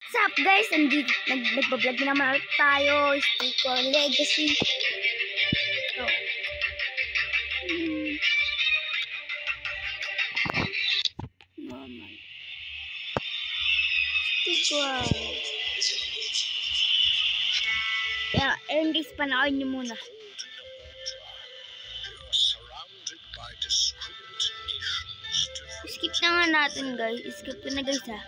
What's up guys? Nagbablog naman ulit tayo. Sticker Legacy. Ito. Normal. Sticker. Kaya, guys, panoorin nyo muna. Skip na nga natin guys. Skip ko na guys ha.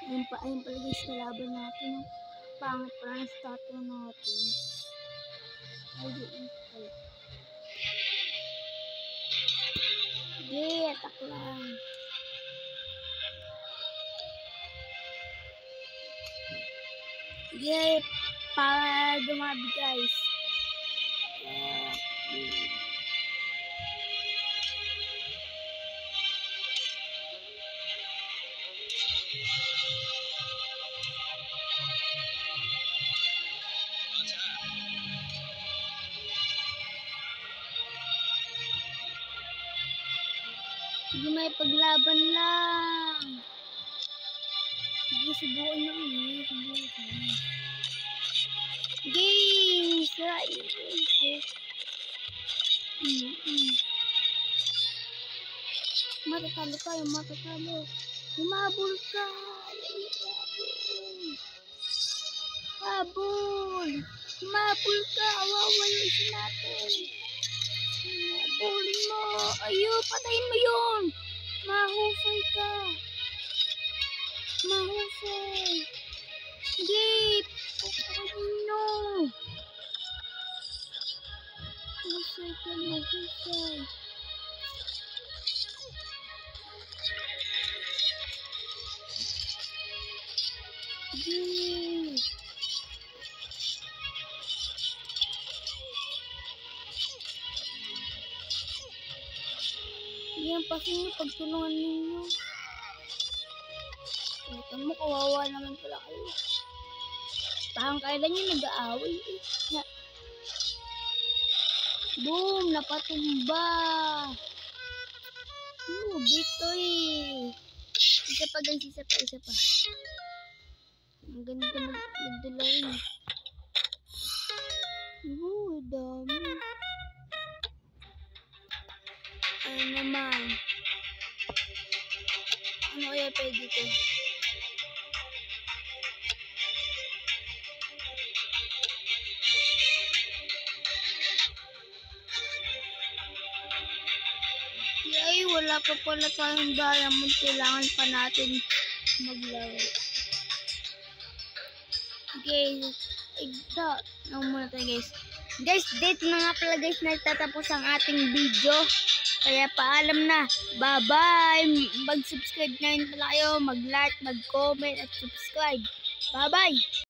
Ayun pala guys, kalaban natin. Pangit pala ang statue natin. Ayun pala. Atak lang. Para dumabi guys. Hindi may paglaban lang. Sige, subukan na kami. Game! Matatalo tayo, matatalo. Humabol ka! Habol! Humabol ka! Wawayo isa natin. Habulin mo! Ayun, patayin mo yun! Mahusay ka! Mahusay! Gip! No! Mahusay ka, mahusay! Gip! Yan, pasin nyo, pagtulungan ninyo. Ito mo, kawawa naman pala kayo. Parang kailan nyo nag-aaway eh. Boom! Napatumba! Victory! Isa pa guys, isa pa. Ang ganda magdalain. Dami. Ano naman? Ano kaya pwede ko? Yay, wala pa pala tayong diamond. Kailangan pa natin maglaro. Okay. Ito. Muna tayo guys. Guys, date na nga pala guys. Nagtatapos ang ating video. Kaya paalam na. Bye-bye. Mag-subscribe na rin pala kayo. Mag-like, mag-comment at subscribe. Bye-bye.